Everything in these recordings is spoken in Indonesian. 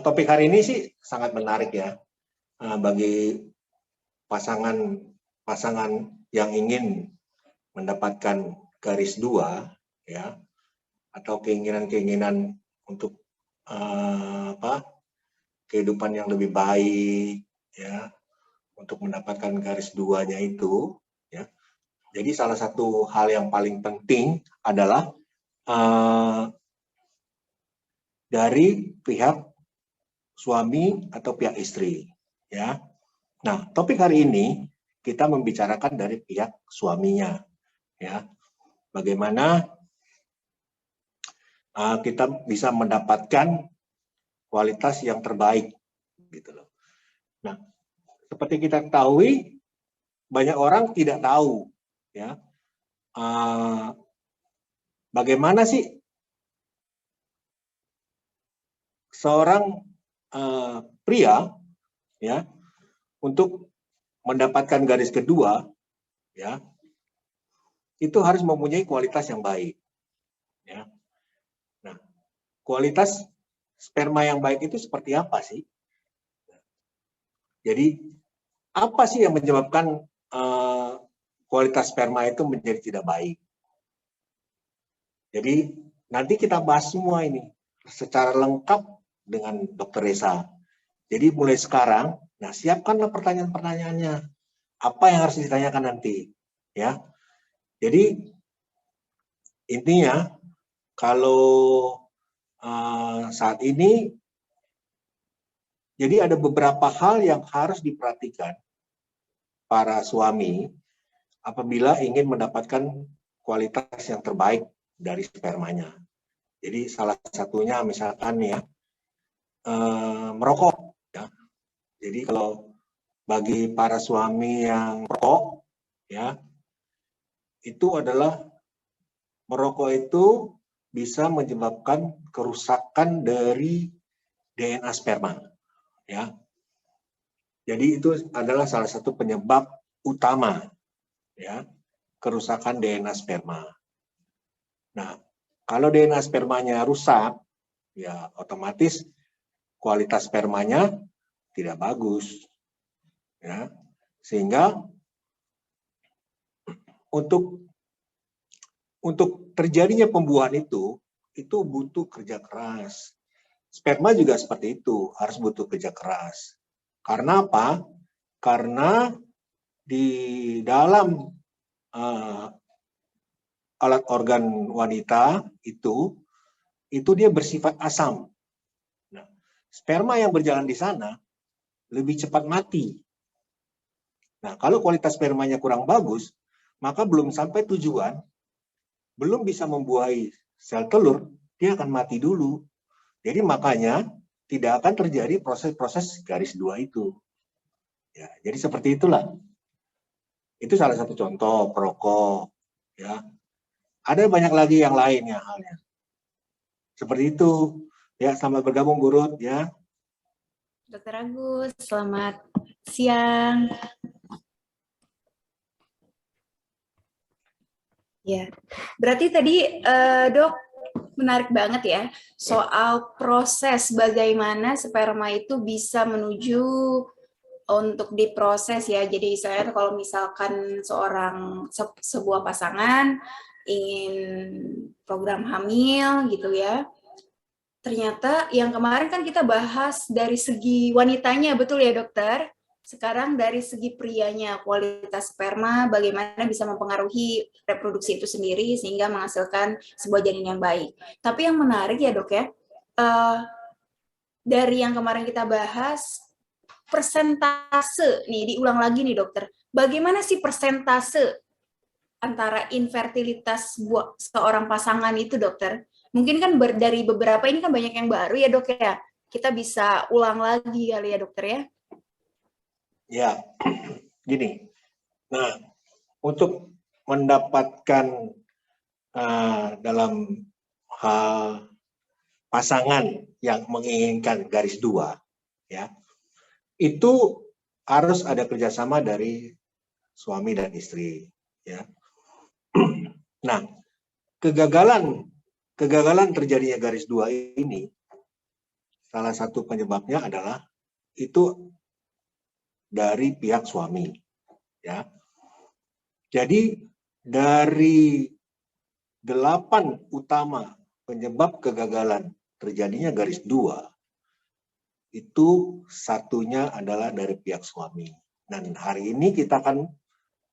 topik hari ini sih sangat menarik ya, bagi pasangan yang ingin mendapatkan garis 2 ya, atau keinginan-keinginan untuk kehidupan yang lebih baik ya, untuk mendapatkan garis 2-nya itu ya. Jadi salah satu hal yang paling penting adalah dari pihak suami atau pihak istri ya. Nah, topik hari ini kita membicarakan dari pihak suaminya ya. Bagaimana kita bisa mendapatkan kualitas yang terbaik gitu loh. Nah, seperti kita ketahui, banyak orang tidak tahu ya, bagaimana sih seorang pria ya untuk mendapatkan garis kedua ya, itu harus mempunyai kualitas yang baik ya. Nah, kualitas sperma yang baik itu seperti apa sih? Jadi apa sih yang menyebabkan kualitas sperma itu menjadi tidak baik? Jadi nanti kita bahas semua ini secara lengkap dengan Dr. Reza. Jadi mulai sekarang, nah siapkanlah pertanyaan-pertanyaannya. Apa yang harus ditanyakan nanti, ya. Jadi intinya kalau saat ini, jadi ada beberapa hal yang harus diperhatikan para suami apabila ingin mendapatkan kualitas yang terbaik dari spermanya. Jadi salah satunya misalkan ya, merokok. Ya. Jadi kalau bagi para suami yang merokok, ya, itu adalah merokok itu bisa menyebabkan kerusakan dari DNA sperma. Ya. Jadi itu adalah salah satu penyebab utama, ya, kerusakan DNA sperma. Nah, kalau DNA spermanya rusak, ya otomatis kualitas spermanya tidak bagus, ya. Sehingga untuk terjadinya pembuahan itu butuh kerja keras. Sperma juga seperti itu, harus butuh kerja keras. Karena apa? Karena di dalam alat organ wanita itu dia bersifat asam. Nah, sperma yang berjalan di sana lebih cepat mati. Nah, kalau kualitas spermanya kurang bagus, maka belum sampai tujuan, belum bisa membuahi sel telur, dia akan mati dulu. Jadi makanya tidak akan terjadi proses-proses garis 2 itu. Ya, jadi seperti itulah. Itu salah satu contoh perokok. Ya, ada banyak lagi yang lainnya halnya. Seperti itu. Ya, selamat bergabung Bu Ruth ya. Dr. Agus, selamat siang. Ya, berarti tadi Dok menarik banget ya soal proses bagaimana sperma itu bisa menuju untuk diproses ya. Jadi saya kalau misalkan sebuah pasangan ingin program hamil gitu ya. Ternyata yang kemarin kan kita bahas dari segi wanitanya, betul ya dokter? Sekarang dari segi prianya, kualitas sperma, bagaimana bisa mempengaruhi reproduksi itu sendiri sehingga menghasilkan sebuah janin yang baik. Tapi yang menarik ya dok ya, dari yang kemarin kita bahas, persentase, nih diulang lagi nih dokter, bagaimana sih persentase antara infertilitas seorang pasangan itu dokter? Mungkin kan dari beberapa ini kan banyak yang baru ya dok ya, kita bisa ulang lagi kali ya dokter ya? Ya, gini. Nah, untuk mendapatkan dalam hal pasangan yang menginginkan garis 2, ya, itu harus ada kerjasama dari suami dan istri, ya. Nah, kegagalan terjadinya garis 2 ini salah satu penyebabnya adalah itu dari pihak suami, ya. Jadi dari 8 utama penyebab kegagalan terjadinya garis 2, itu satunya adalah dari pihak suami. Dan hari ini kita akan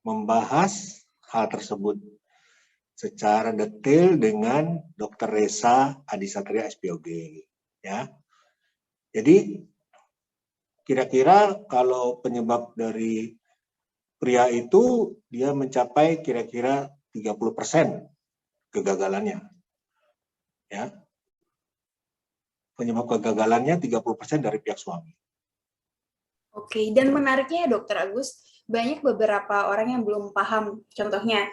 membahas hal tersebut secara detail dengan Dr. Resa Adisatria SPOG, ya. Jadi kira-kira kalau penyebab dari pria itu dia mencapai kira-kira 30% kegagalannya, ya. Penyebab kegagalannya 30% dari pihak suami. Oke, dan menariknya ya Dokter Agus, banyak beberapa orang yang belum paham. Contohnya,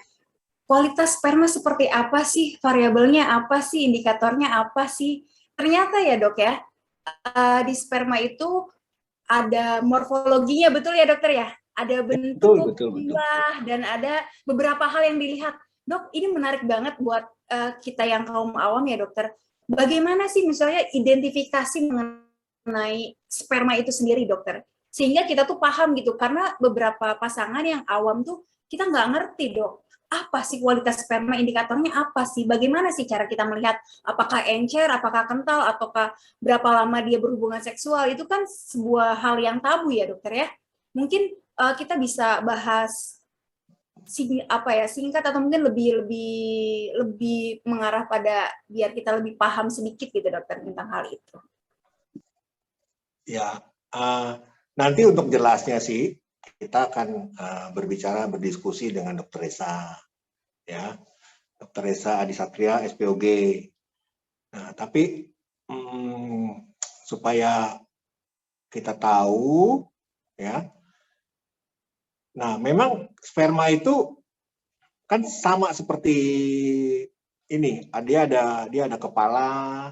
kualitas sperma seperti apa sih? Variabelnya apa sih? Indikatornya apa sih? Ternyata ya dok ya, di sperma itu ada morfologinya, betul ya dokter ya? Ada bentuk, Betul. jumlah, dan ada beberapa hal yang dilihat. Dok, ini menarik banget buat kita yang kaum awam ya dokter. Bagaimana sih misalnya identifikasi mengenai sperma itu sendiri dokter? Sehingga kita tuh paham gitu, karena beberapa pasangan yang awam tuh kita nggak ngerti dok. Apa sih kualitas sperma, indikatornya apa sih? Bagaimana sih cara kita melihat apakah encer, apakah kental, ataukah berapa lama dia berhubungan seksual? Itu kan sebuah hal yang tabu ya dokter ya. Mungkin kita bisa bahas singkat atau mungkin lebih mengarah pada biar kita lebih paham sedikit gitu dokter tentang hal itu. Ya, nanti untuk jelasnya sih kita akan berdiskusi dengan Dr. Resa, ya, Dr. Resa Adisatria SPOG. Nah, tapi supaya kita tahu, ya. Nah, memang sperma itu kan sama seperti ini. Dia ada kepala,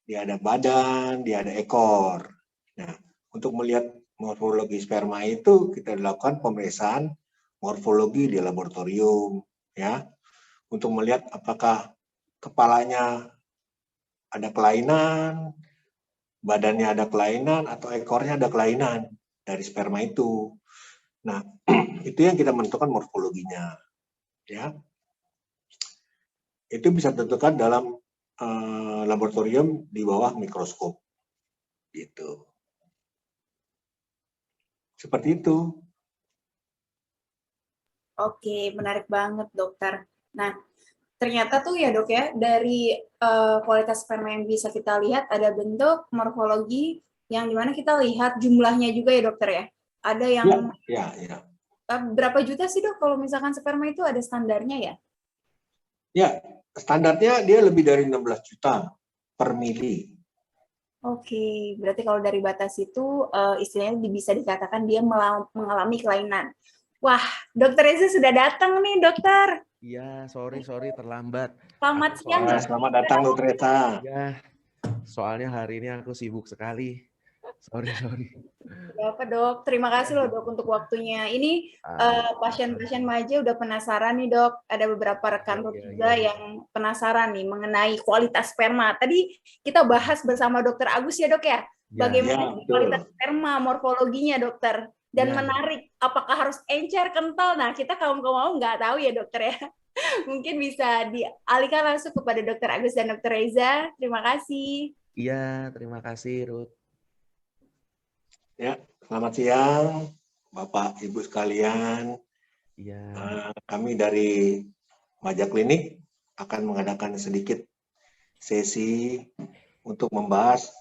dia ada badan, dia ada ekor. Nah, untuk melihat morfologi sperma itu kita lakukan pemeriksaan morfologi di laboratorium, ya, untuk melihat apakah kepalanya ada kelainan, badannya ada kelainan, atau ekornya ada kelainan dari sperma itu. Nah, itu yang kita menentukan morfologinya, ya. Itu bisa ditentukan dalam laboratorium di bawah mikroskop, gitu. Seperti itu. Oke, menarik banget dokter. Nah, ternyata tuh ya dok ya, dari kualitas sperma yang bisa kita lihat ada bentuk, morfologi, yang dimana kita lihat jumlahnya juga ya dokter ya. Ada yang ya. berapa juta sih dok kalau misalkan sperma itu ada standarnya ya? Ya, standarnya dia lebih dari 16 juta per mili. Oke, berarti kalau dari batas itu istilahnya bisa dikatakan dia mengalami kelainan. Wah, dokter Reza sudah datang nih dokter. Iya, sorry terlambat. Selamat siang. Selamat datang dokter Reza. Ya, soalnya hari ini aku sibuk sekali. Sorry. Ya apa dok, terima kasih loh dok untuk waktunya. Ini pasien-pasien Maja udah penasaran nih dok. Ada beberapa rekan juga yang penasaran nih mengenai kualitas sperma. Tadi kita bahas bersama dokter Agus ya dok ya. Bagaimana kualitas sperma, morfologinya dokter. Dan menarik, apakah harus encer, kental? Nah kita kaum-kaum nggak tahu ya dokter ya. Mungkin bisa dialihkan langsung kepada dokter Agus dan dokter Reza. Terima kasih. Iya, terima kasih Ruth. Ya, selamat siang Bapak Ibu sekalian. Iya. Kami dari Maja Klinik akan mengadakan sedikit sesi untuk membahas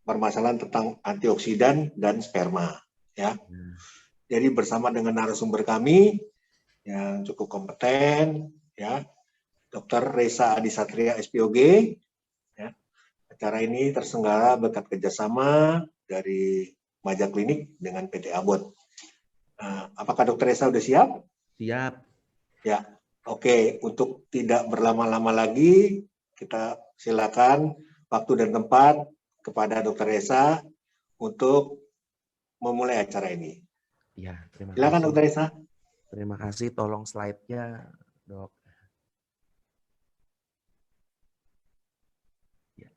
permasalahan tentang antioksidan dan sperma, ya. Jadi bersama dengan narasumber kami yang cukup kompeten, ya, Dr. Resa Adisatria SPOG. Ya. Acara ini terselenggara berkat kerjasama dari Maja Klinik dengan PT Abot. Apakah Dr. Resa sudah siap? Siap. Ya, oke. Untuk tidak berlama-lama lagi, kita silakan waktu dan tempat kepada Dr. Resa untuk memulai acara ini. Ya, terima Silakan kasih. Dr. Resa. Terima kasih, tolong slide-nya, Dok. Ya.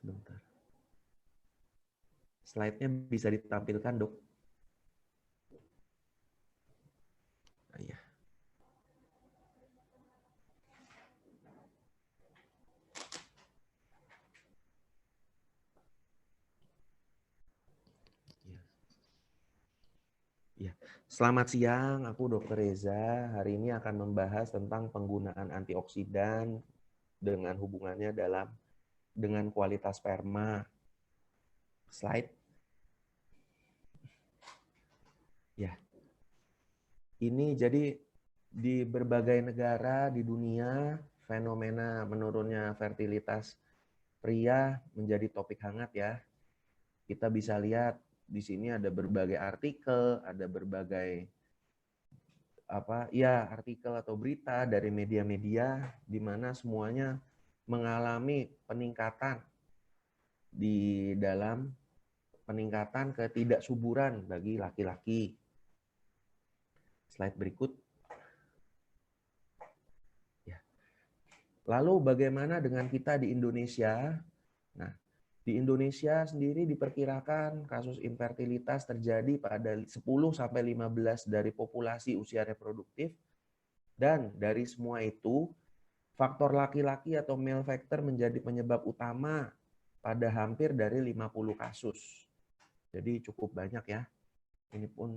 Sebentar. Slide-nya bisa ditampilkan, Dok? Iya. Ya. Selamat siang, aku Dr. Reza. Hari ini akan membahas tentang penggunaan antioksidan dengan hubungannya dengan kualitas sperma. Slide. Ya. Ini jadi di berbagai negara di dunia fenomena menurunnya fertilitas pria menjadi topik hangat ya. Kita bisa lihat di sini ada berbagai artikel, ada berbagai artikel atau berita dari media-media di mana semuanya mengalami peningkatan di dalam peningkatan ketidaksuburan bagi laki-laki. Slide berikut. Ya. Lalu bagaimana dengan kita di Indonesia? Nah, di Indonesia sendiri diperkirakan kasus infertilitas terjadi pada 10-15 dari populasi usia reproduktif, dan dari semua itu faktor laki-laki atau male factor menjadi penyebab utama pada hampir dari 50 kasus. Jadi cukup banyak ya. Ini pun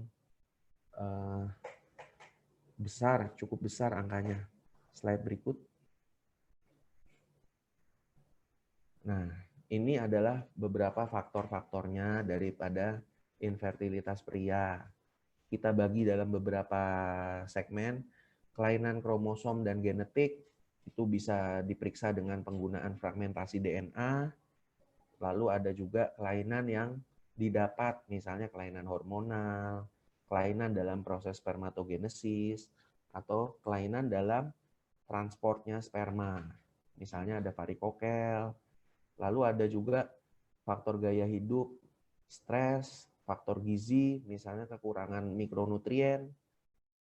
cukup besar angkanya. Slide berikut. Nah, ini adalah beberapa faktor-faktornya daripada infertilitas pria. Kita bagi dalam beberapa segmen. Kelainan kromosom dan genetik itu bisa diperiksa dengan penggunaan fragmentasi DNA. Lalu ada juga kelainan yang didapat, misalnya kelainan hormonal, kelainan dalam proses spermatogenesis, atau kelainan dalam transportnya sperma. Misalnya ada varikokel. Lalu ada juga faktor gaya hidup, stres, faktor gizi, misalnya kekurangan mikronutrien,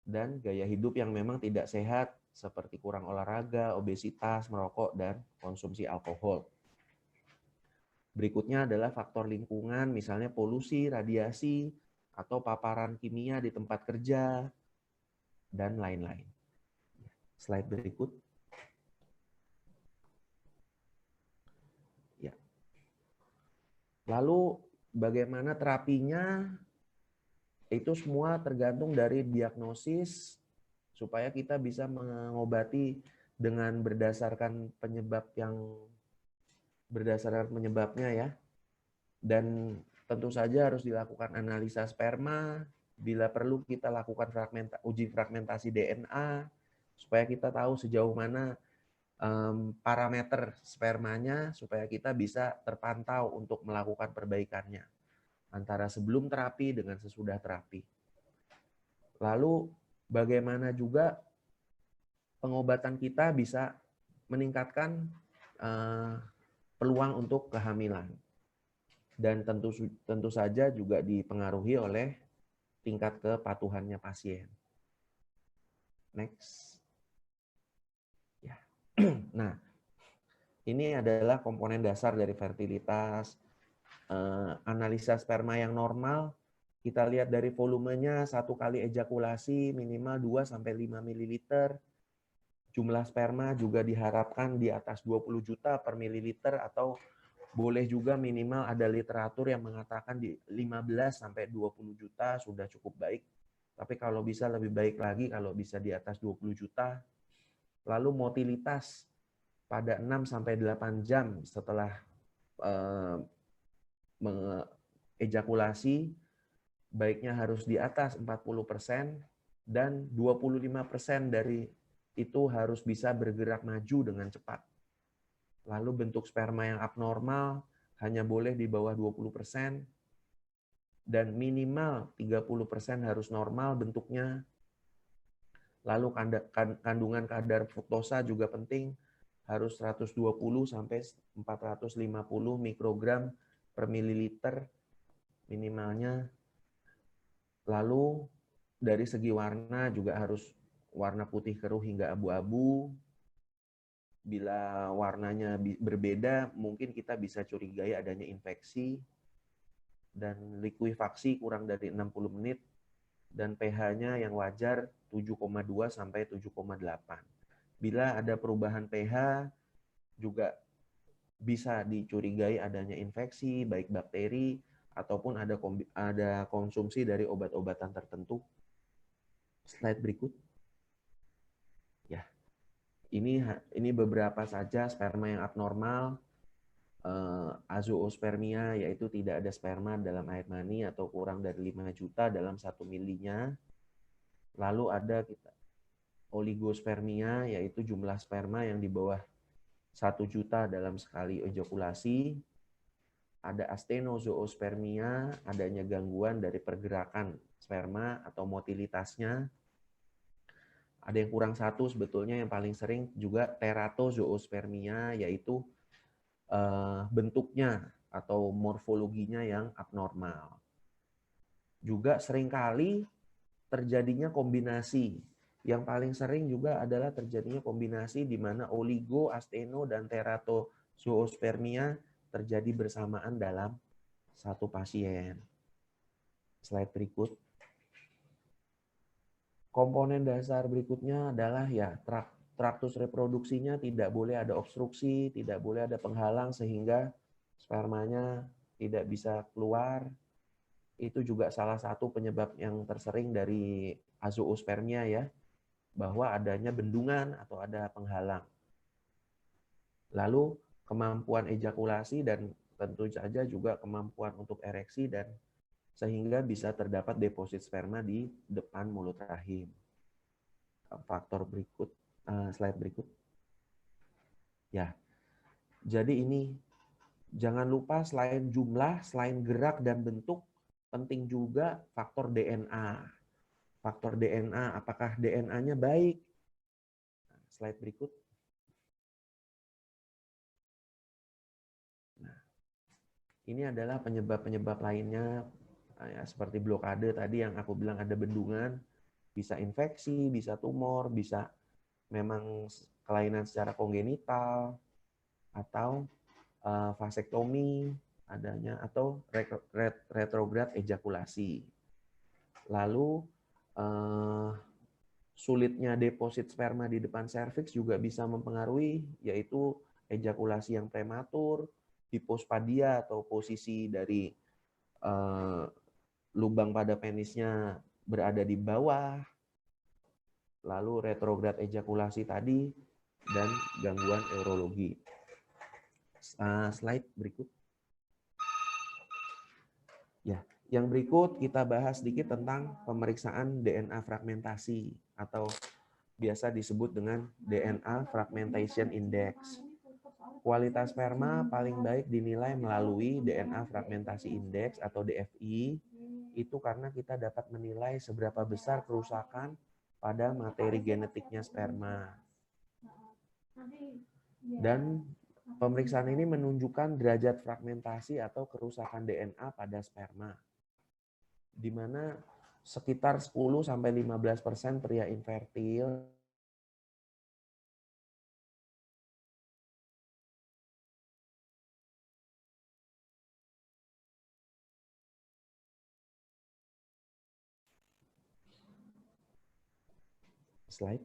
dan gaya hidup yang memang tidak sehat, seperti kurang olahraga, obesitas, merokok, dan konsumsi alkohol. Berikutnya adalah faktor lingkungan, misalnya polusi, radiasi, atau paparan kimia di tempat kerja, dan lain-lain. Slide berikut. Ya. Lalu bagaimana terapinya? Itu semua tergantung dari diagnosis supaya kita bisa mengobati dengan berdasarkan penyebabnya ya. Dan tentu saja harus dilakukan analisa sperma, bila perlu kita lakukan uji fragmentasi DNA supaya kita tahu sejauh mana parameter spermanya supaya kita bisa terpantau untuk melakukan perbaikannya antara sebelum terapi dengan sesudah terapi. Lalu bagaimana juga pengobatan kita bisa meningkatkan peluang untuk kehamilan. Dan tentu saja juga dipengaruhi oleh tingkat kepatuhannya pasien. Next. Ya. Nah, ini adalah komponen dasar dari fertilitas. Analisa sperma yang normal, kita lihat dari volumenya, 1 kali ejakulasi minimal 2-5 ml. Jumlah sperma juga diharapkan di atas 20 juta per mililiter, atau boleh juga minimal ada literatur yang mengatakan di 15-20 juta sudah cukup baik. Tapi kalau bisa lebih baik lagi kalau bisa di atas 20 juta. Lalu motilitas pada 6-8 jam setelah mengejakulasi baiknya harus di atas 40%, dan 25% dari itu harus bisa bergerak maju dengan cepat. Lalu bentuk sperma yang abnormal hanya boleh di bawah 20%, dan minimal 30% harus normal bentuknya. Lalu kandungan kadar fruktosa juga penting, harus 120-450 mikrogram per mililiter minimalnya. Lalu dari segi warna juga harus warna putih keruh hingga abu-abu. Bila warnanya berbeda, mungkin kita bisa curigai adanya infeksi, dan likuifaksi kurang dari 60 menit, dan pH-nya yang wajar 7,2 sampai 7,8. Bila ada perubahan pH, juga bisa dicurigai adanya infeksi, baik bakteri, ataupun ada konsumsi dari obat-obatan tertentu. Slide berikut. Ya, ini beberapa saja sperma yang abnormal. Azoospermia, yaitu tidak ada sperma dalam air mani atau kurang dari 5 juta dalam 1 milinya. Lalu ada oligospermia, yaitu jumlah sperma yang di bawah 1 juta dalam sekali ejakulasi. Ada astenozoospermia, adanya gangguan dari pergerakan sperma atau motilitasnya. Ada yang kurang satu sebetulnya, yang paling sering juga teratozoospermia, yaitu bentuknya atau morfologinya yang abnormal. Juga seringkali terjadinya kombinasi. Yang paling sering juga adalah terjadinya kombinasi di mana oligo, asteno, dan teratozoospermia terjadi bersamaan dalam satu pasien. Slide berikut. Komponen dasar berikutnya adalah ya traktus reproduksinya tidak boleh ada obstruksi, tidak boleh ada penghalang sehingga spermanya tidak bisa keluar. Itu juga salah satu penyebab yang tersering dari azoospermia ya, bahwa adanya bendungan atau ada penghalang. Lalu kemampuan ejakulasi dan tentu saja juga kemampuan untuk ereksi, dan sehingga bisa terdapat deposit sperma di depan mulut rahim. Faktor berikut, slide berikut. Ya, jadi ini jangan lupa selain jumlah, selain gerak dan bentuk, penting juga faktor DNA. Faktor DNA, apakah DNA-nya baik? Slide berikut. Nah, ini adalah penyebab-penyebab lainnya, ya, seperti blokade tadi yang aku bilang ada bendungan, bisa infeksi, bisa tumor, bisa memang kelainan secara kongenital, atau vasektomi adanya, atau retrograd ejakulasi. Lalu sulitnya deposit sperma di depan serviks juga bisa mempengaruhi, yaitu ejakulasi yang prematur, hipospadia atau posisi dari lubang pada penisnya berada di bawah, lalu retrograd ejakulasi tadi, dan gangguan urologi. Slide berikut. Ya, yang berikut kita bahas sedikit tentang pemeriksaan DNA fragmentasi atau biasa disebut dengan DNA Fragmentation Index. Kualitas sperma paling baik dinilai melalui DNA Fragmentasi Index atau DFI. Itu karena kita dapat menilai seberapa besar kerusakan pada materi genetiknya sperma. Dan pemeriksaan ini menunjukkan derajat fragmentasi atau kerusakan DNA pada sperma, di mana sekitar 10-15% pria infertil slide.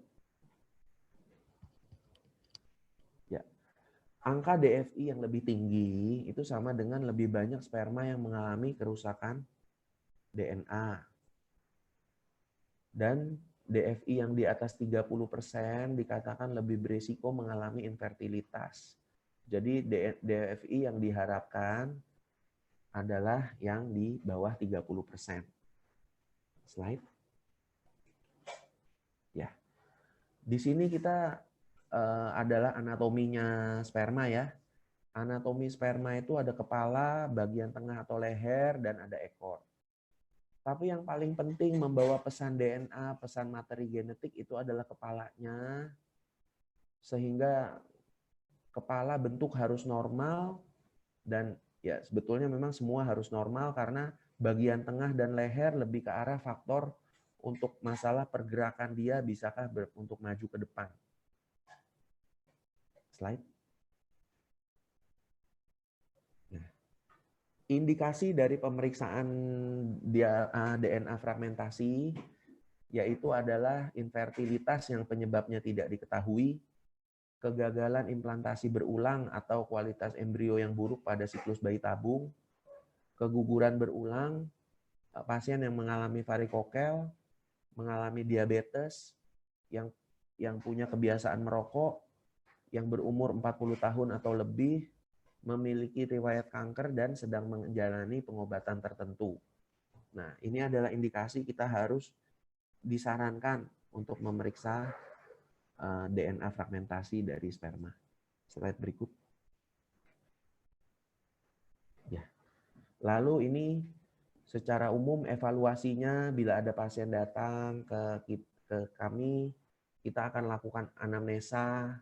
Ya. Angka DFI yang lebih tinggi itu sama dengan lebih banyak sperma yang mengalami kerusakan DNA. Dan DFI yang di atas 30% dikatakan lebih berisiko mengalami infertilitas. Jadi DFI yang diharapkan adalah yang di bawah 30%. Slide. Ya. Di sini kita adalah anatominya sperma ya. Anatomi sperma itu ada kepala, bagian tengah atau leher, dan ada ekor. Tapi yang paling penting membawa pesan DNA, pesan materi genetik itu adalah kepalanya. Sehingga kepala bentuk harus normal, dan ya sebetulnya memang semua harus normal karena bagian tengah dan leher lebih ke arah faktor untuk masalah pergerakan dia bisakah untuk maju ke depan. Slide. Nah, indikasi dari pemeriksaan DNA fragmentasi yaitu adalah infertilitas yang penyebabnya tidak diketahui, kegagalan implantasi berulang atau kualitas embrio yang buruk pada siklus bayi tabung, keguguran berulang, pasien yang mengalami varikokel, mengalami diabetes, yang punya kebiasaan merokok, yang berumur 40 tahun atau lebih, memiliki riwayat kanker dan sedang menjalani pengobatan tertentu. Nah, ini adalah indikasi kita harus disarankan untuk memeriksa DNA fragmentasi dari sperma. Slide berikut. Ya. Lalu ini secara umum evaluasinya bila ada pasien datang ke kami, kita akan lakukan anamnesa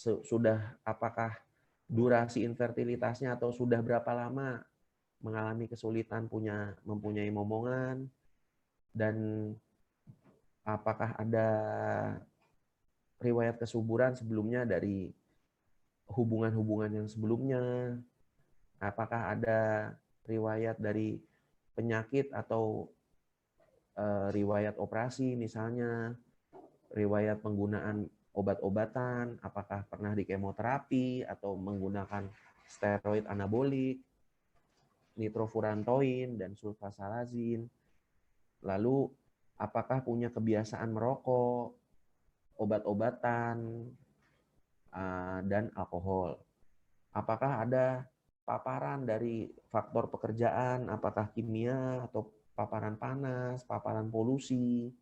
sudah apakah durasi infertilitasnya atau sudah berapa lama mengalami kesulitan mempunyai momongan, dan apakah ada riwayat kesuburan sebelumnya dari hubungan-hubungan yang sebelumnya, apakah ada riwayat dari penyakit atau riwayat operasi misalnya, riwayat penggunaan obat-obatan, apakah pernah di kemoterapi atau menggunakan steroid anabolik, nitrofurantoin dan sulfasalazin. Lalu apakah punya kebiasaan merokok, obat-obatan, dan alkohol. Apakah ada paparan dari faktor pekerjaan, apakah kimia atau paparan panas, paparan polusi,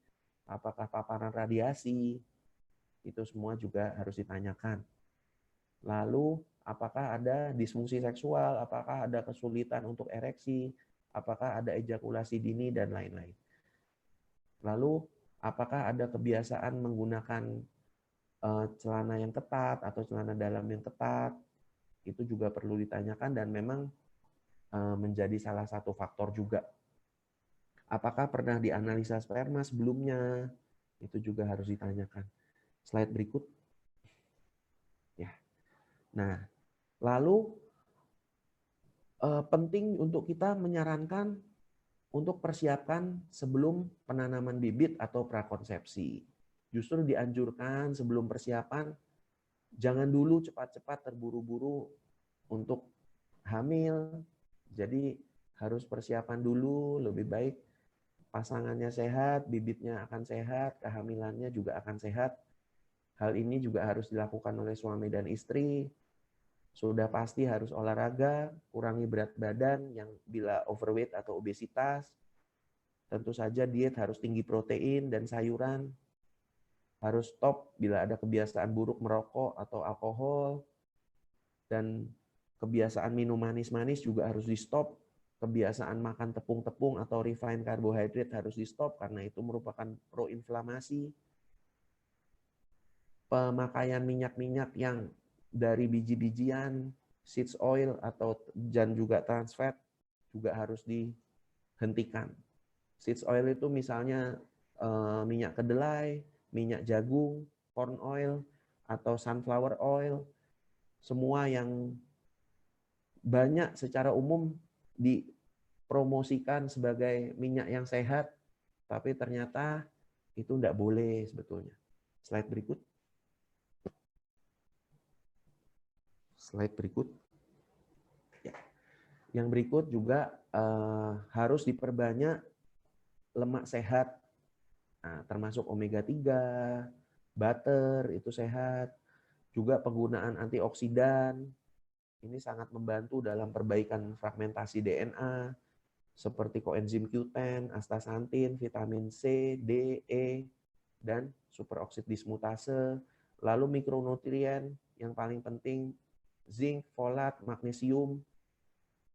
apakah paparan radiasi, itu semua juga harus ditanyakan. Lalu apakah ada disfungsi seksual, apakah ada kesulitan untuk ereksi, apakah ada ejakulasi dini, dan lain-lain. Lalu apakah ada kebiasaan menggunakan celana yang ketat atau celana dalam yang ketat, itu juga perlu ditanyakan dan memang menjadi salah satu faktor juga. Apakah pernah dianalisa sperma sebelumnya, itu juga harus ditanyakan. Slide berikut. Ya. Nah, lalu penting untuk kita menyarankan untuk persiapkan sebelum penanaman bibit atau prakonsepsi. Justru dianjurkan sebelum persiapan, jangan dulu cepat-cepat terburu-buru untuk hamil. Jadi harus persiapan dulu, lebih baik pasangannya sehat, bibitnya akan sehat, kehamilannya juga akan sehat. Hal ini juga harus dilakukan oleh suami dan istri. Sudah pasti harus olahraga, kurangi berat badan yang bila overweight atau obesitas. Tentu saja diet harus tinggi protein dan sayuran. Harus stop bila ada kebiasaan buruk merokok atau alkohol. Dan kebiasaan minum manis-manis juga harus di stop. Kebiasaan makan tepung-tepung atau refined carbohydrate harus di stop karena itu merupakan proinflamasi. Pemakaian minyak-minyak yang dari biji-bijian, seeds oil dan juga trans fat juga harus dihentikan. Seeds oil itu misalnya minyak kedelai, minyak jagung, corn oil, atau sunflower oil, semua yang banyak secara umum dipromosikan sebagai minyak yang sehat, tapi ternyata itu tidak boleh sebetulnya. Slide berikut. Slide berikut. Ya. Yang berikut juga harus diperbanyak lemak sehat, nah, termasuk omega 3, butter itu sehat, juga penggunaan antioksidan. Ini sangat membantu dalam perbaikan fragmentasi DNA seperti koenzim Q10, astaxanthin, vitamin C, D, E, dan superoksid dismutase. Lalu mikronutrien yang paling penting zinc, folat, magnesium,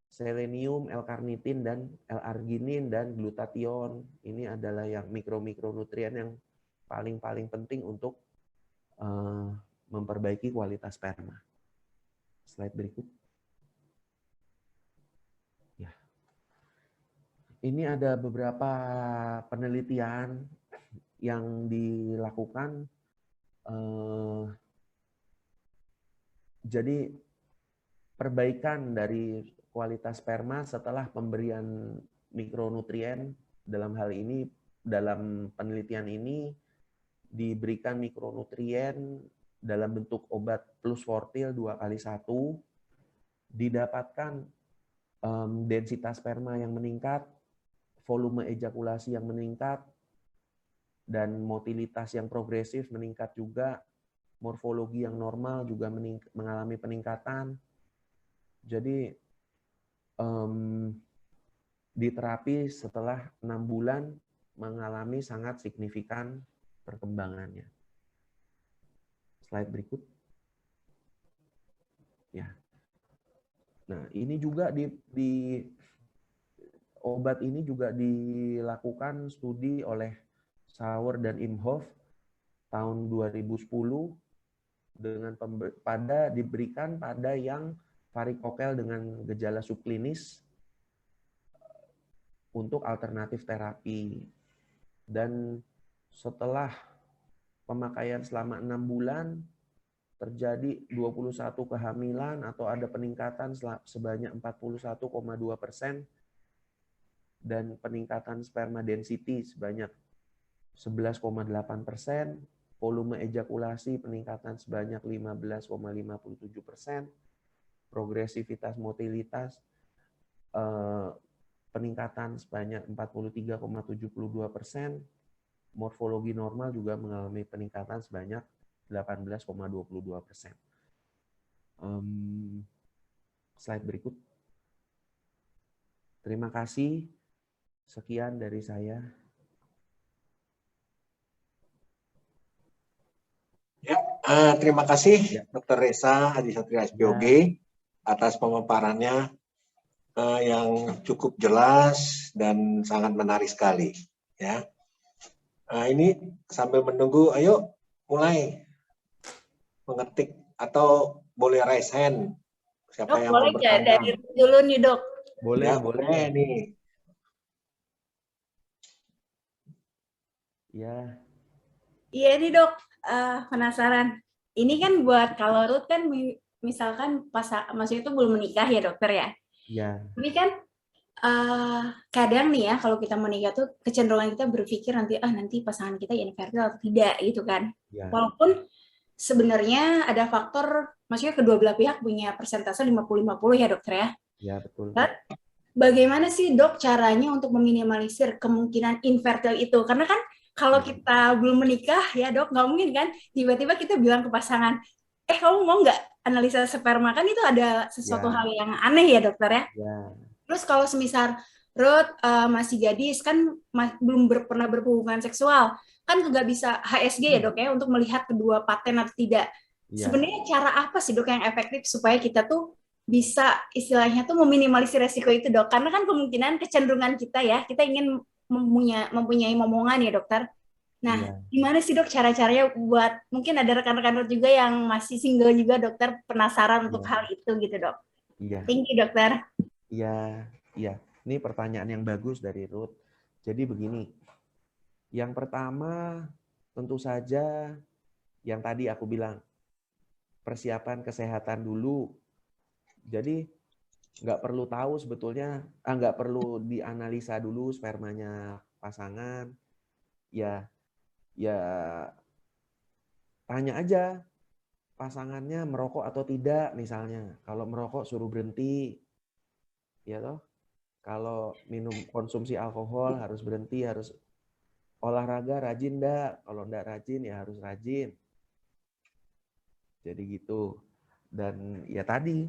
selenium, L-karnitin, dan L-arginin, dan glutathione. Ini adalah yang mikronutrien yang paling penting untuk memperbaiki kualitas sperma. Slide berikut. Ya. Ini ada beberapa penelitian yang dilakukan Jadi perbaikan dari kualitas sperma setelah pemberian mikronutrien, dalam hal ini, dalam penelitian ini diberikan mikronutrien dalam bentuk obat plus fortil 2x1, didapatkan densitas sperma yang meningkat, volume ejakulasi yang meningkat, dan motilitas yang progresif meningkat juga, morfologi yang normal juga mengalami peningkatan. Jadi di terapi setelah 6 bulan mengalami sangat signifikan perkembangannya. Slide berikut. Ya. Nah, ini juga di obat ini juga dilakukan studi oleh Sauer dan Imhoff tahun 2010 dengan diberikan pada yang varikokel dengan gejala subklinis untuk alternatif terapi. Dan setelah pemakaian selama 6 bulan terjadi 21 kehamilan atau ada peningkatan sebanyak 41,2% dan peningkatan sperma density sebanyak 11,8%, volume ejakulasi peningkatan sebanyak 15,57%, progresivitas motilitas peningkatan sebanyak 43,72%, morfologi normal juga mengalami peningkatan sebanyak 18,22%. Slide berikut. Terima kasih. Sekian dari saya. Ya, terima kasih Dr. Reza Adisatria SPOG atas pemaparannya yang cukup jelas dan sangat menarik sekali. Ya, ini sambil menunggu, ayo mulai mengetik atau boleh raise hand. Siapa Dok, yang boleh mau nggak bertanya? dari dulu nih, Dok? Boleh, Ya, boleh. nih. Ya. Iya nih, Dok. Penasaran. Ini kan buat kalau Ruth kan misalkan maksudnya itu belum menikah ya, Dokter ya. Ya. Tapi kan kadang nih ya kalau kita menikah tuh kecenderungan kita berpikir nanti pasangan kita infertil atau tidak gitu kan. Ya. Walaupun sebenarnya ada faktor, maksudnya kedua belah pihak punya persentase 50-50 ya, Dokter ya. Ya, betul. Dan bagaimana sih, Dok, caranya untuk meminimalisir kemungkinan infertil itu? Karena kan kalau kita belum menikah ya, Dok, nggak mungkin kan tiba-tiba kita bilang ke pasangan, kamu mau nggak analisa sperma? Kan itu ada sesuatu hal yang aneh ya, Dokter ya. Terus kalau semisal Ruth masih gadis kan belum pernah berhubungan seksual, kan nggak bisa HSG ya, Dok ya, untuk melihat kedua paten atau tidak. Sebenarnya cara apa sih, Dok, yang efektif supaya kita tuh bisa istilahnya tuh meminimalisir resiko itu, Dok? Karena kan kemungkinan kecenderungan kita ya, kita ingin mempunyai momongan ya, Dokter. Nah, gimana sih, Dok, cara-caranya buat mungkin ada rekan-rekan juga yang masih single juga, Dokter, penasaran untuk hal itu gitu, Dok. Thank you, Dokter. Iya. Ini pertanyaan yang bagus dari Ruth. Jadi begini, yang pertama tentu saja yang tadi aku bilang, persiapan kesehatan dulu. Jadi nggak perlu tahu sebetulnya, nggak perlu dianalisa dulu spermanya pasangan. Ya tanya aja pasangannya merokok atau tidak misalnya. Kalau merokok suruh berhenti, ya toh. Kalau minum konsumsi alkohol harus berhenti, harus olahraga rajin enggak? Kalau enggak rajin ya harus rajin. Jadi gitu. Dan ya tadi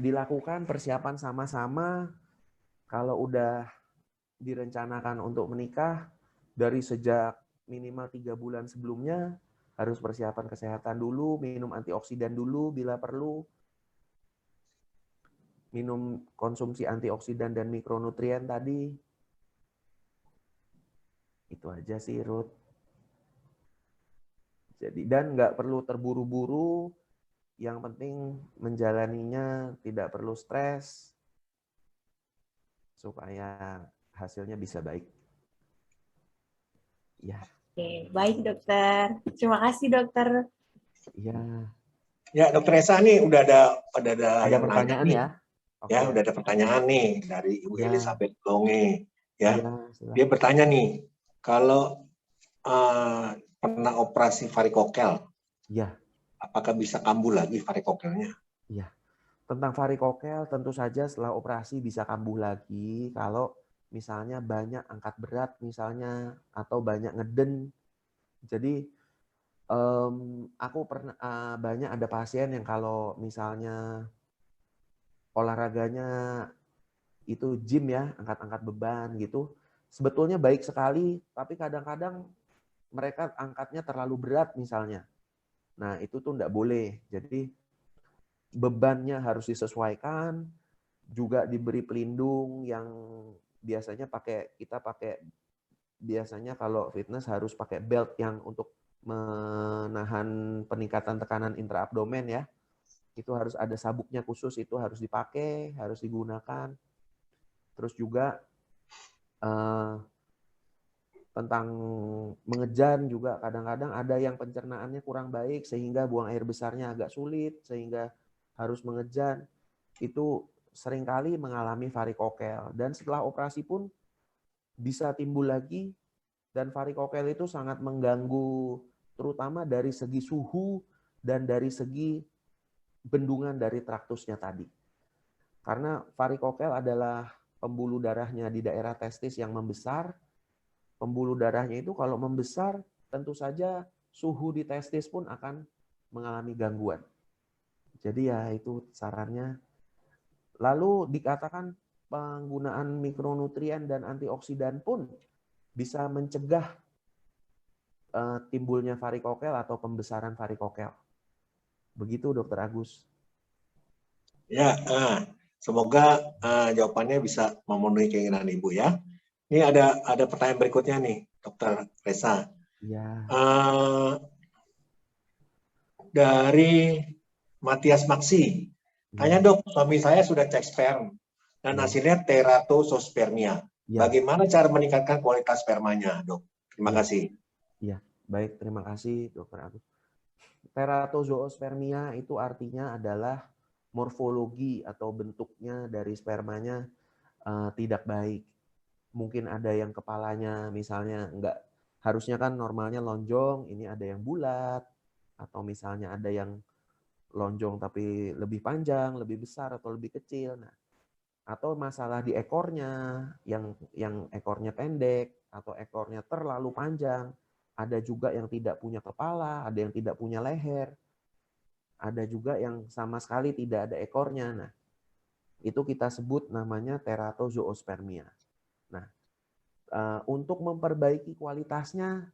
dilakukan persiapan sama-sama. Kalau udah direncanakan untuk menikah, dari sejak minimal 3 bulan sebelumnya harus persiapan kesehatan dulu, minum antioksidan dulu bila perlu, minum konsumsi antioksidan dan mikronutrien tadi. Itu aja sih, Ruth. Jadi, dan nggak perlu terburu-buru, yang penting menjalaninya tidak perlu stres, supaya hasilnya bisa baik. Ya. Oke, baik, Dokter. Terima kasih, Dokter. Iya. Ya, Dokter Esa nih udah ada Ada yang nanya pertanyaan nih. ya? Ya, Oke. udah ada pertanyaan nih dari Ibu Ya, Elizabeth Longe. Ya, ya, dia silakan. bertanya nih, kalau pernah operasi varikokel, Ya, apakah bisa kambuh lagi varikokelnya? ya. Tentang varikokel, tentu saja setelah operasi bisa kambuh lagi kalau misalnya banyak angkat berat misalnya atau banyak ngeden. Jadi aku pernah banyak ada pasien yang kalau misalnya olahraganya itu gym ya, angkat-angkat beban gitu, sebetulnya baik sekali, tapi kadang-kadang mereka angkatnya terlalu berat misalnya. Nah, itu tuh enggak boleh. Jadi bebannya harus disesuaikan, juga diberi pelindung yang biasanya kita pakai biasanya kalau fitness harus pakai belt yang untuk menahan peningkatan tekanan intraabdomen ya. Itu harus ada sabuknya khusus, itu harus dipakai, harus digunakan. Terus juga tentang mengejan juga kadang-kadang ada yang pencernaannya kurang baik sehingga buang air besarnya agak sulit sehingga harus mengejan. Itu seringkali mengalami varikokel dan setelah operasi pun bisa timbul lagi dan varikokel itu sangat mengganggu terutama dari segi suhu dan dari segi bendungan dari traktusnya tadi. Karena varikokel adalah pembuluh darahnya di daerah testis yang membesar. Pembuluh darahnya itu kalau membesar, tentu saja suhu di testis pun akan mengalami gangguan. Jadi ya itu sarannya. Lalu dikatakan penggunaan mikronutrien dan antioksidan pun bisa mencegah timbulnya varikokel atau pembesaran varikokel. Begitu Dokter Agus. Ya, semoga jawabannya bisa memenuhi keinginan Ibu ya. Ini ada pertanyaan berikutnya nih, Dokter Resa. Ya. Dari Matias Maksi. Tanya Ya. dok, suami saya sudah cek sperm dan Ya. hasilnya teratospermia. Ya. Bagaimana cara meningkatkan kualitas spermanya, dok? Terima Ya. kasih. Ya. Baik, terima kasih Dokter Agus. Teratozoospermia itu artinya adalah morfologi atau bentuknya dari spermanya tidak baik. Mungkin ada yang kepalanya misalnya enggak, harusnya kan normalnya lonjong, ini ada yang bulat, atau misalnya ada yang lonjong tapi lebih panjang, lebih besar atau lebih kecil. Nah, atau masalah di ekornya yang ekornya pendek atau ekornya terlalu panjang. Ada juga yang tidak punya kepala, ada yang tidak punya leher. Ada juga yang sama sekali tidak ada ekornya. Nah, itu kita sebut namanya teratozoospermia. Nah, untuk memperbaiki kualitasnya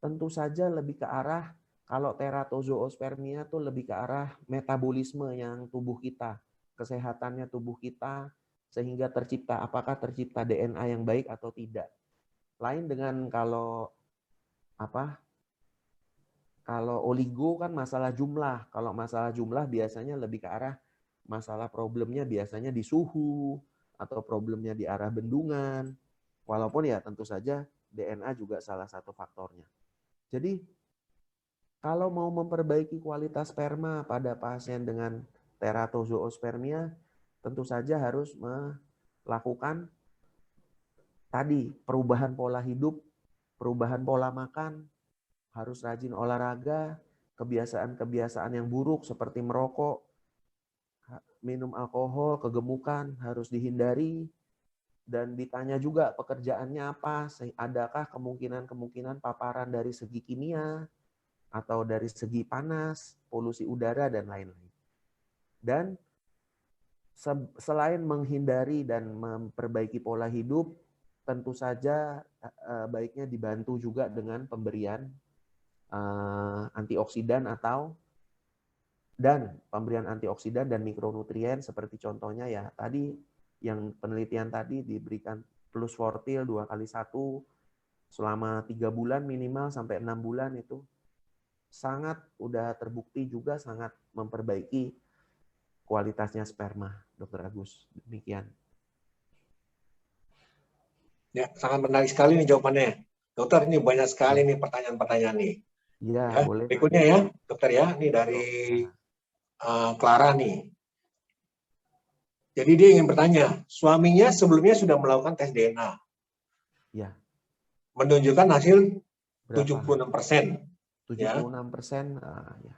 tentu saja lebih ke arah kalau teratozoospermia itu lebih ke arah metabolisme yang tubuh kita, kesehatannya tubuh kita sehingga apakah tercipta DNA yang baik atau tidak. Lain dengan kalau oligo kan masalah jumlah. Kalau masalah jumlah biasanya lebih ke arah masalah problemnya biasanya di suhu atau problemnya di arah bendungan. Walaupun ya tentu saja DNA juga salah satu faktornya. Jadi kalau mau memperbaiki kualitas sperma pada pasien dengan teratozoospermia, tentu saja harus melakukan tadi perubahan pola hidup, perubahan pola makan, harus rajin olahraga, kebiasaan-kebiasaan yang buruk seperti merokok, minum alkohol, kegemukan harus dihindari, dan ditanya juga pekerjaannya apa, adakah kemungkinan-kemungkinan paparan dari segi kimia, atau dari segi panas, polusi udara, dan lain-lain. Dan selain menghindari dan memperbaiki pola hidup, tentu saja baiknya dibantu juga dengan pemberian antioksidan pemberian antioksidan dan mikronutrien seperti contohnya ya tadi yang penelitian tadi diberikan plus fortil 2x1 selama 3 bulan minimal sampai 6 bulan itu sangat udah terbukti juga sangat memperbaiki kualitasnya sperma, Dokter Agus. Demikian. Ya, sangat menarik sekali nih jawabannya. Dokter, ini banyak sekali nih pertanyaan-pertanyaan nih. Ya, Ya, boleh. berikutnya ya, dokter ya, ini dari Clara nih. Jadi dia ingin bertanya, suaminya sebelumnya sudah melakukan tes DNA. Ya. Menunjukkan hasil Berapa? 76%. 76%. Ya.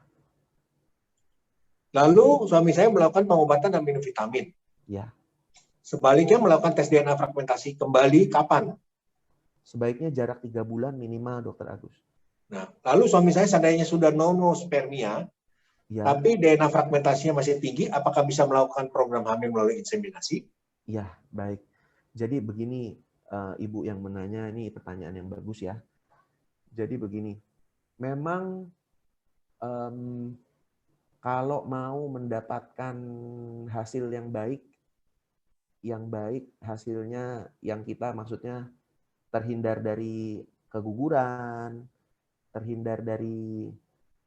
Lalu suami saya melakukan pengobatan dan minum vitamin. Ya. Sebaliknya melakukan tes DNA fragmentasi kembali kapan? Sebaiknya jarak 3 bulan minimal, Dokter Agus. Nah, lalu suami saya seandainya sudah nonospermia, Ya. tapi DNA fragmentasinya masih tinggi, apakah bisa melakukan program hamil melalui inseminasi? Ya, baik. Jadi begini, Ibu yang menanya, ini pertanyaan yang bagus ya. Jadi begini, memang kalau mau mendapatkan hasil yang baik hasilnya yang kita maksudnya terhindar dari keguguran, terhindar dari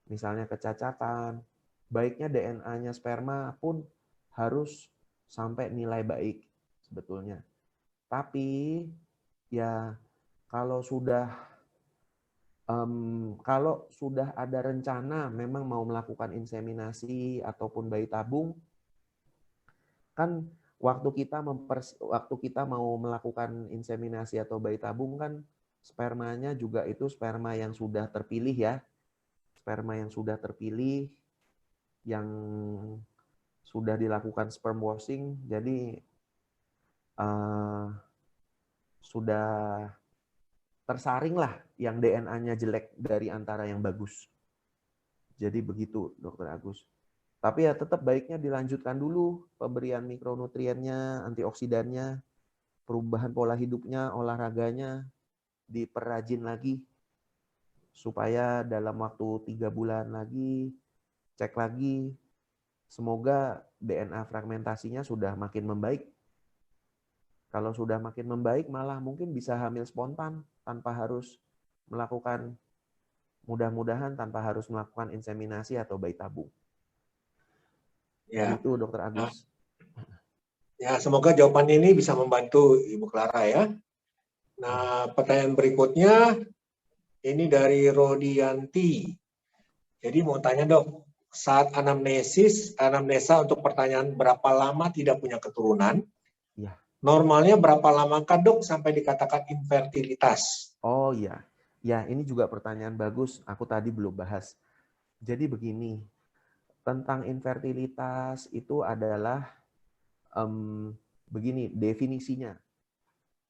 misalnya kecacatan, baiknya DNA-nya sperma pun harus sampai nilai baik sebetulnya. Tapi ya kalau sudah ada rencana memang mau melakukan inseminasi ataupun bayi tabung, kan waktu kita mau melakukan inseminasi atau bayi tabung kan spermanya juga itu sperma yang sudah terpilih ya. Sperma yang sudah terpilih, yang sudah dilakukan sperm washing, jadi sudah tersaring lah yang DNA-nya jelek dari antara yang bagus. Jadi begitu, Dokter Agus. Tapi ya tetap baiknya dilanjutkan dulu pemberian mikronutriennya, antioksidannya, perubahan pola hidupnya, olahraganya, diperrajin lagi supaya dalam waktu 3 bulan lagi cek lagi, semoga DNA fragmentasinya sudah makin membaik. Kalau sudah makin membaik malah mungkin bisa hamil spontan tanpa harus melakukan, mudah-mudahan tanpa harus melakukan inseminasi atau bayi tabung. Ya. Begitu, Dokter Agus. Ya, semoga jawaban ini bisa membantu Ibu Clara ya. Nah, pertanyaan berikutnya ini dari Rodianti. Jadi mau tanya dok, saat anamnesa untuk pertanyaan berapa lama tidak punya keturunan, ya. Normalnya berapa lamakah dok sampai dikatakan infertilitas? Oh iya, ya ini juga pertanyaan bagus. Aku tadi belum bahas. Jadi begini, tentang infertilitas itu adalah begini definisinya.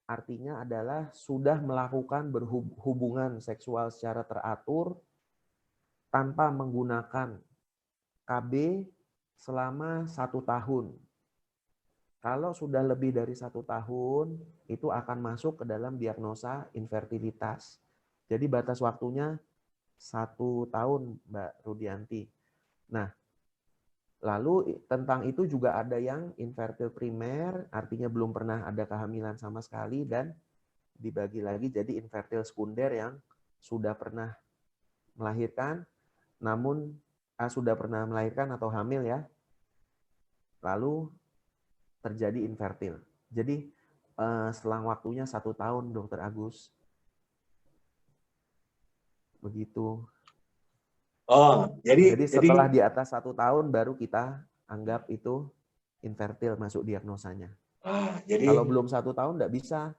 Artinya adalah sudah melakukan berhubungan seksual secara teratur tanpa menggunakan KB selama 1 tahun. Kalau sudah lebih dari 1 tahun, itu akan masuk ke dalam diagnosa infertilitas. Jadi batas waktunya 1 tahun, Mbak Rudianti. Nah, lalu tentang itu juga ada yang infertil primer, artinya belum pernah ada kehamilan sama sekali, dan dibagi lagi jadi infertil sekunder yang sudah pernah melahirkan, namun sudah pernah melahirkan atau hamil ya, lalu terjadi infertil. Jadi selang waktunya 1 tahun, Dokter Agus. Begitu. Oh, jadi setelah di atas 1 tahun baru kita anggap itu infertil masuk diagnosanya. Kalau belum 1 tahun nggak bisa.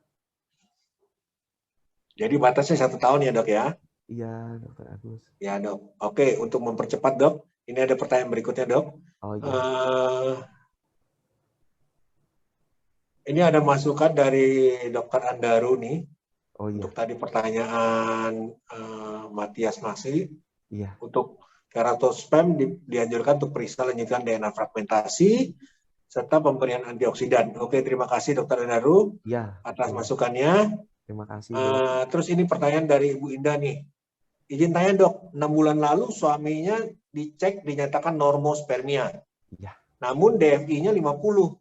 Jadi batasnya 1 tahun ya dok ya? Iya, Dokter Agus. Ya dok. Oke, untuk mempercepat dok, ini ada pertanyaan berikutnya dok. Oh iya. Ini ada masukan dari Dokter Andaru nih. Oh iya. Untuk tadi pertanyaan Matias Masih. Iya. Untuk keratospam dianjurkan untuk periksa lanjutan DNA fragmentasi serta pemberian antioksidan. Oke, terima kasih Dokter Andaru atas masukannya. Terima kasih. Terus ini pertanyaan dari Ibu Indah nih. Izin tanya dok, 6 bulan lalu suaminya dicek dinyatakan normospermia. Iya. Namun DFI-nya 50.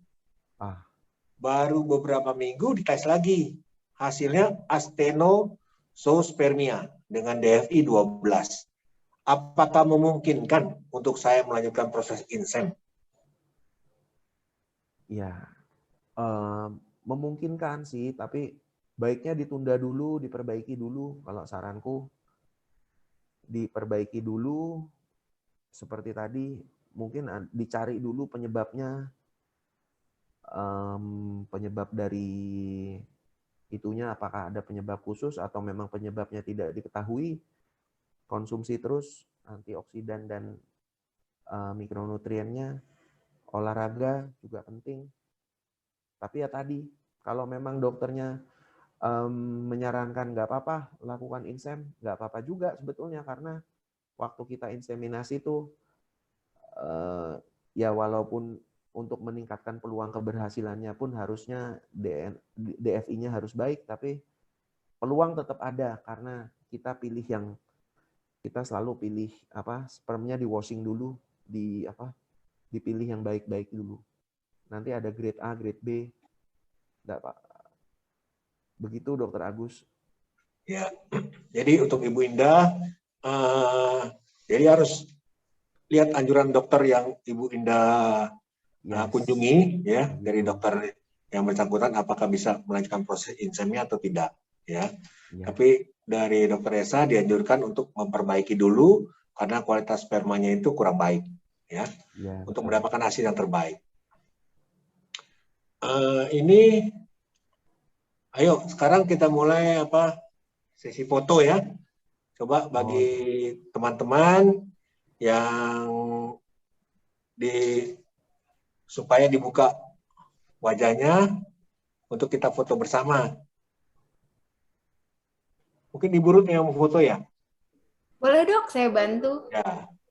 Baru beberapa minggu dites lagi. Hasilnya astenospermia dengan DFI 12. Apakah memungkinkan untuk saya melanjutkan proses insem? Ya, memungkinkan sih, tapi baiknya ditunda dulu, diperbaiki dulu. Kalau saranku, diperbaiki dulu seperti tadi, mungkin dicari dulu penyebabnya, penyebab dari itunya apakah ada penyebab khusus atau memang penyebabnya tidak diketahui. Konsumsi terus antioksidan dan mikronutriennya, olahraga juga penting. Tapi ya tadi, kalau memang dokternya menyarankan nggak apa-apa, lakukan insem, nggak apa-apa juga sebetulnya, karena waktu kita inseminasi tuh ya walaupun untuk meningkatkan peluang keberhasilannya pun harusnya DFI-nya harus baik, tapi peluang tetap ada karena kita selalu pilih spermnya di washing dulu, dipilih yang baik-baik dulu. Nanti ada grade A, grade B. Enggak, Pak. Begitu Dokter Agus. Ya, jadi untuk Ibu Indah, jadi harus lihat anjuran dokter yang Ibu Indah kunjungi, ya, dari dokter yang bersangkutan apakah bisa melanjutkan proses insemnya atau tidak, ya. Tapi dari Dokter Esa dianjurkan untuk memperbaiki dulu karena kualitas spermanya itu kurang baik, ya, untuk mendapatkan hasil yang terbaik. Ini, ayo sekarang kita mulai sesi foto ya. Coba bagi teman-teman yang supaya dibuka wajahnya untuk kita foto bersama. Mungkin Ibu Ruth yang mau foto ya? Boleh Dok, saya bantu.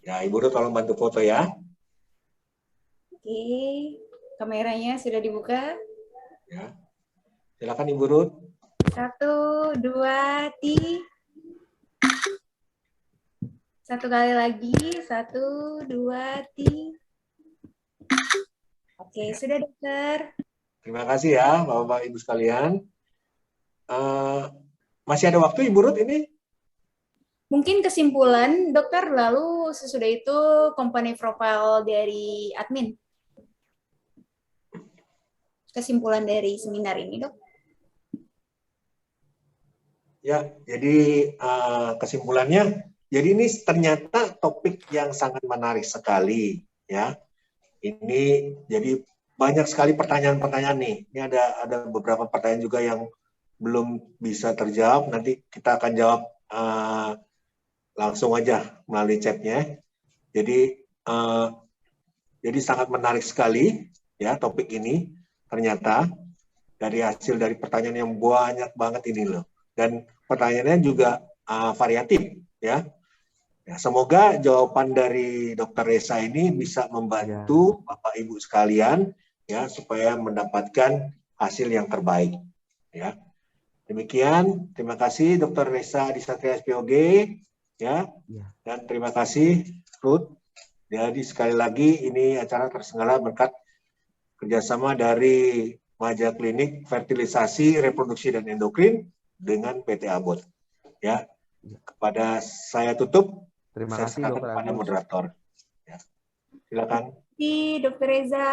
Ya Ibu Ruth tolong bantu foto ya. Oke, kameranya sudah dibuka. Ya, silakan Ibu Ruth. 1, 2, 3. Satu kali lagi, 1, 2, 3. Oke, sudah Dokter. Terima kasih ya Bapak-Bapak Ibu sekalian. Masih ada waktu Ibu Ruth ini? Mungkin kesimpulan Dokter, lalu sesudah itu company profile dari admin. Kesimpulan dari seminar ini Dok. Ya, jadi kesimpulannya, jadi ini ternyata topik yang sangat menarik sekali, ya. Ini jadi banyak sekali pertanyaan-pertanyaan nih. Ini ada beberapa pertanyaan juga yang belum bisa terjawab. Nanti kita akan jawab langsung aja melalui chatnya. Jadi sangat menarik sekali ya topik ini. Ternyata dari hasil dari pertanyaan yang banyak banget ini loh. Dan pertanyaannya juga variatif ya. Ya, semoga jawaban dari Dokter Esa ini bisa membantu Bapak Ibu sekalian ya supaya mendapatkan hasil yang terbaik ya. Demikian, terima kasih Dokter Esa di Satria SPOG ya. Dan terima kasih Ruth. Jadi sekali lagi ini acara terselenggara berkat kerjasama dari Maja Klinik Fertilisasi, Reproduksi dan Endokrin dengan PT Abbott ya. Kepada saya tutup. Terima Saya kasih serahkan Dokter kepada Agus. moderator. Ya. Silakan. Terima kasih Dokter Reza.